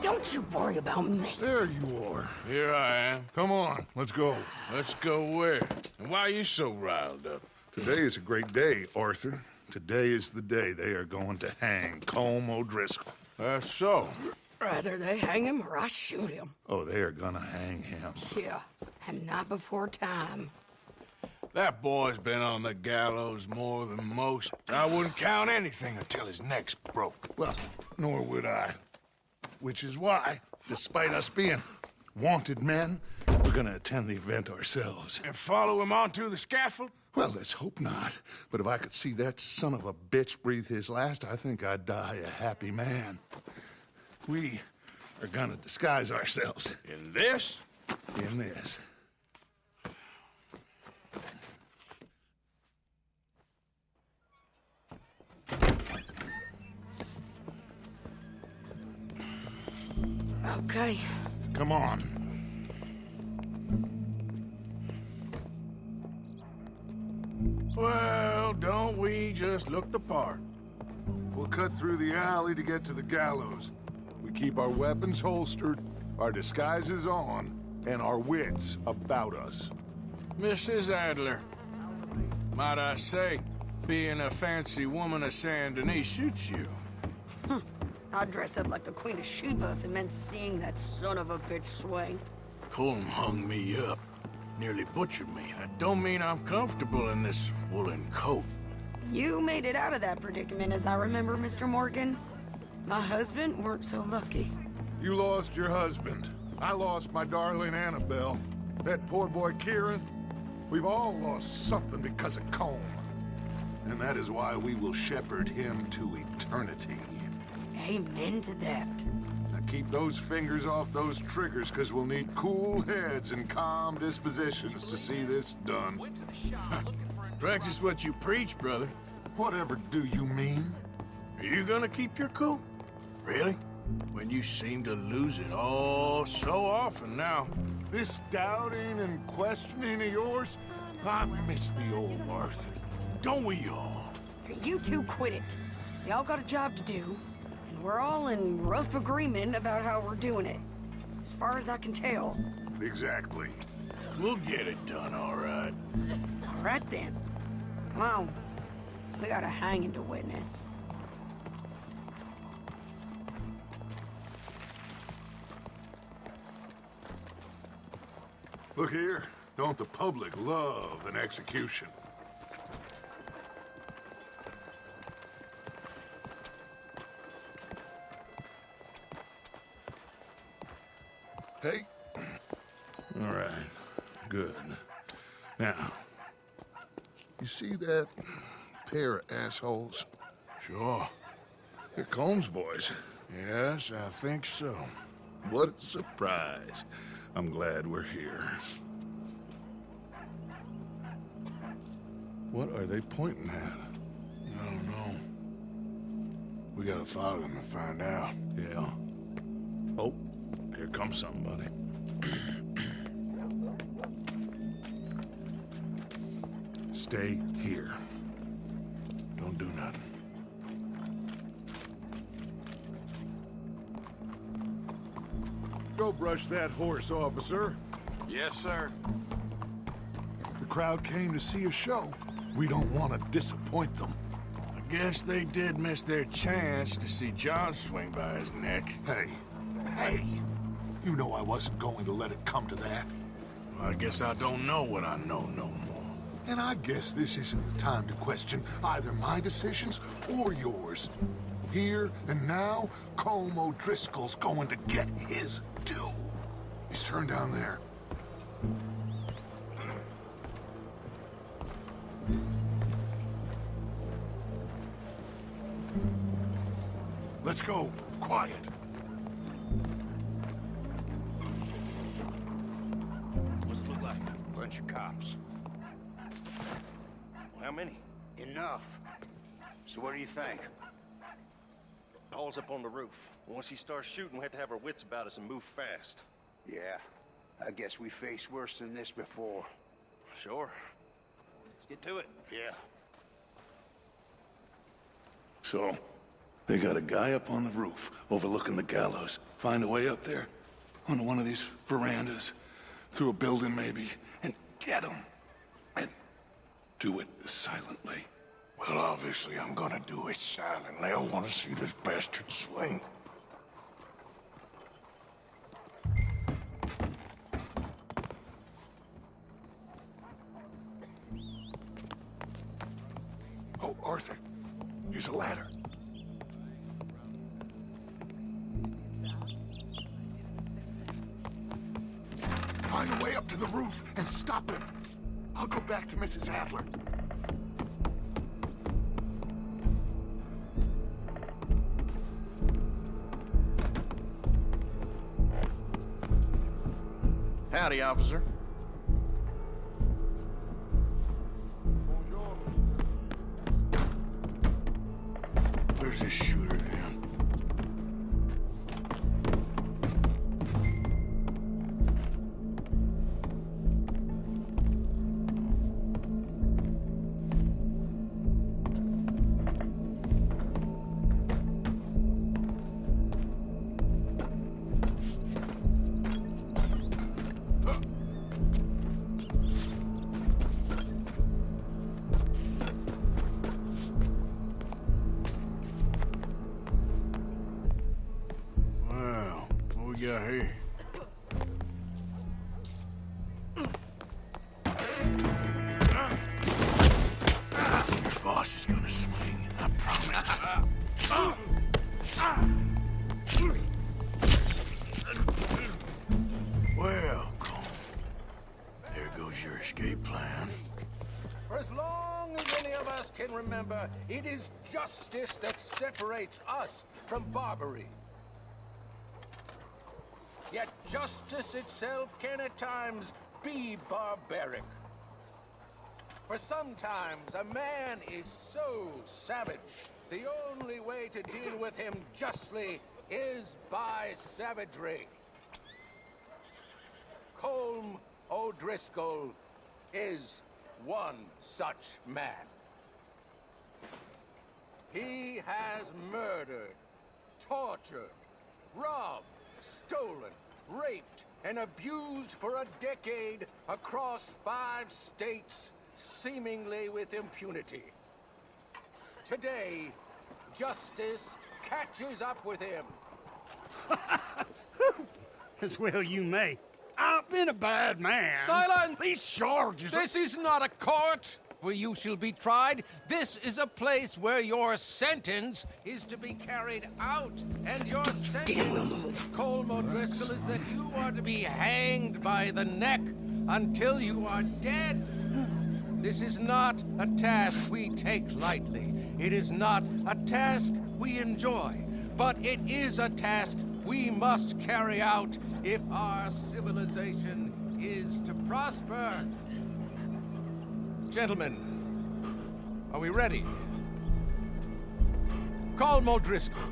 Don't you worry about me. There you are. Here I am. Come on, let's go. Let's go where? And why are you so riled up? Today is a great day, Arthur. Today is the day they are going to hang Colm O'Driscoll. That's so. Rather they hang him or I shoot him. Oh, they are gonna hang him. Yeah, and not before time. That boy's been on the gallows more than most. I wouldn't count anything until his neck's broke. Well, nor would I. Which is why, despite us being wanted men, we're gonna attend the event ourselves. And follow him onto the scaffold? Well, let's hope not. But if I could see that son of a bitch breathe his last, I think I'd die a happy man. We are gonna disguise ourselves In this? in this. Okay. Come on. Well, don't we just look the part? We'll cut through the alley to get to the gallows. We keep our weapons holstered, our disguises on, and our wits about us. Mrs. Adler, might I say, being a fancy woman of Saint Denis shoots you. I'd dress up like the Queen of Sheba if it meant seeing that son of a bitch swing. Colm hung me up, nearly butchered me. That don't mean I'm comfortable in this woolen coat. You made it out of that predicament, as I remember, Mr. Morgan. My husband weren't so lucky. You lost your husband. I lost my darling Annabelle. That poor boy Kieran. We've all lost something because of Colm. And that is why we will shepherd him to eternity. Amen to that. Now keep those fingers off those triggers, because we'll need cool heads and calm dispositions to see this done. Practice what you preach, brother. Whatever do you mean? Are you gonna keep your cool? Really? When you seem to lose it all so often now. This doubting and questioning of yours, I miss the old Arthur. Don't we all? You two quit it. Y'all got a job to do, and we're all in rough agreement about how we're doing it. As far as I can tell. Exactly. We'll get it done, all right. All right then. Come on. We got a hanging to witness. Look here, don't the public love an execution? Hey. All right. Good. Now, you see that pair of assholes? Sure. They're Colm's boys. Yes, I think so. What a surprise. I'm glad we're here. What are they pointing at? I don't know. We gotta follow them and find out. Yeah. Oh, here comes somebody. Stay here. Don't do nothing. Go brush that horse, officer. Yes, sir. The crowd came to see a show. We don't want to disappoint them. I guess they did miss their chance to see John swing by his neck. Hey, you know I wasn't going to let it come to that. I guess I don't know what I know no more. And I guess this isn't the time to question either my decisions or yours. Here and now, Colm O'Driscoll's going to get his due. He's turned down there. Let's go. Quiet. What's it look like? Bunch of cops. How many? Enough. So what do you think? Paul's up on the roof. Once he starts shooting, we have to have our wits about us and move fast. Yeah, I guess we faced worse than this before. Sure. Let's get to it. Yeah. So, They got a guy up on the roof overlooking the gallows. Find a way up there, onto one of these verandas, through a building maybe, and get him. And do it silently. Well, obviously I'm gonna do it silently. I want to see this bastard swing. Oh, Arthur, use a ladder. Find a way up to the roof and stop him. I'll go back to Mrs. Adler. Howdy, officer. Where's this shooter then? Wow, what we got here? Your boss is gonna swing, I promise. Well, Cole, there goes your escape plan. For as long as any of us can remember, it is justice that separates us from barbary. Yet justice itself can at times be barbaric. For sometimes a man is so savage, the only way to deal with him justly is by savagery. Colm O'Driscoll is one such man. He has murdered, tortured, robbed, stolen, raped, and abused for a decade across 5 states, seemingly with impunity. Today, justice catches up with him. As well you may. I've been a bad man. Silence! These charges... This is not a court where you shall be tried. This is a place where your sentence is to be carried out. And your sentence, Colm O'Driscoll, is that you are to be hanged by the neck until you are dead. This is not a task we take lightly. It is not a task we enjoy. But it is a task we must carry out if our civilization is to prosper. Gentlemen, are we ready? Colm O'Driscoll,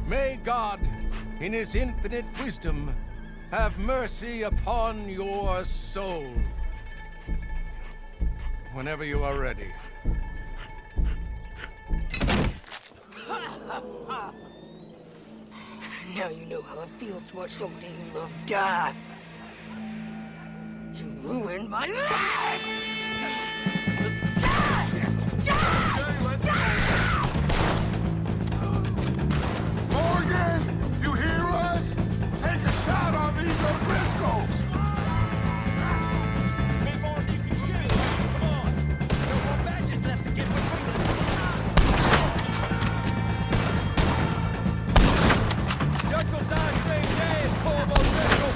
may God, in his infinite wisdom, have mercy upon your soul. Whenever you are ready. Now you know how it feels to watch somebody you love die. You ruined my life! Morgan, you hear us? Take a shot on these O'Driscolls! Big more than you can shoot. Come on. No more badges left to get between us. Judge will die same day as Colm O'Driscoll.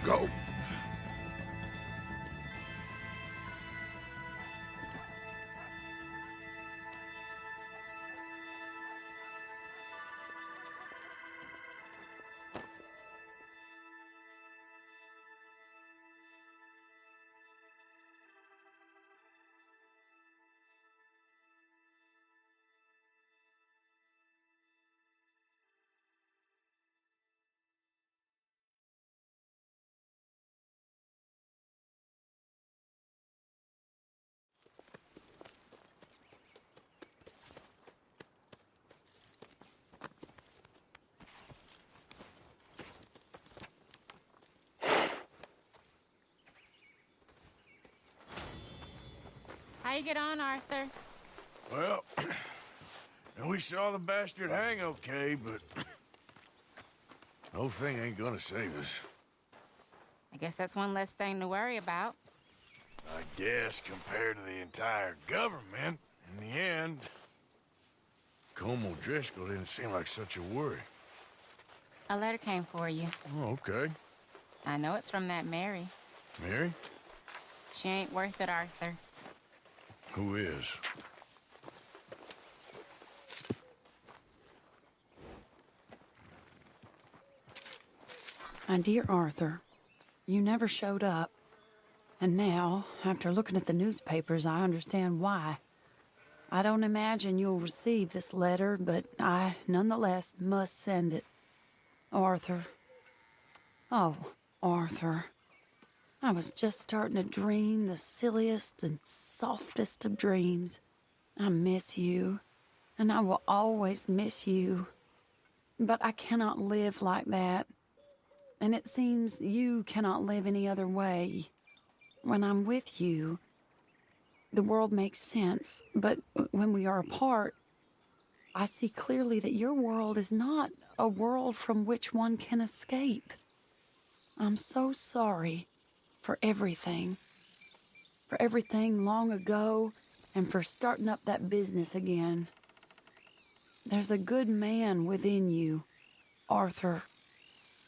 go. How you get on, Arthur? Well, we saw the bastard hang okay, but the whole thing ain't gonna save us. I guess that's one less thing to worry about. I guess compared to the entire government, in the end, Colm O'Driscoll didn't seem like such a worry. A letter came for you. Oh, okay. I know it's from that Mary. Mary? She ain't worth it, Arthur. Who is? My dear Arthur, you never showed up. And now, after looking at the newspapers, I understand why. I don't imagine you'll receive this letter, but I, nonetheless, must send it. Arthur. Oh, Arthur. I was just starting to dream the silliest and softest of dreams. I miss you, and I will always miss you. But I cannot live like that. And it seems you cannot live any other way. When I'm with you, the world makes sense. But when we are apart, I see clearly that your world is not a world from which one can escape. I'm so sorry for everything. For everything long ago, and for starting up that business again. There's a good man within you, Arthur.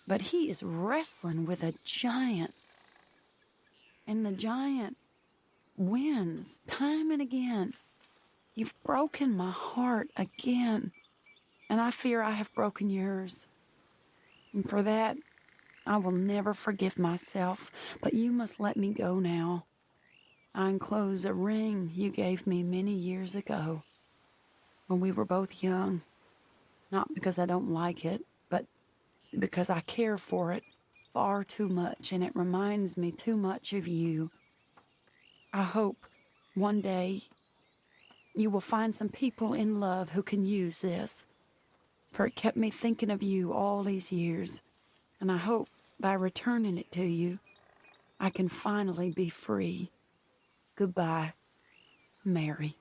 But he is wrestling with a giant. And the giant wins time and again. You've broken my heart again. And I fear I have broken yours. And for that, I will never forgive myself. But you must let me go now. I enclose a ring you gave me many years ago, when we were both young. Not because I don't like it, but because I care for it far too much, and it reminds me too much of you. I hope one day you will find some people in love who can use this, for it kept me thinking of you all these years, and I hope by returning it to you, I can finally be free. Goodbye, Mary.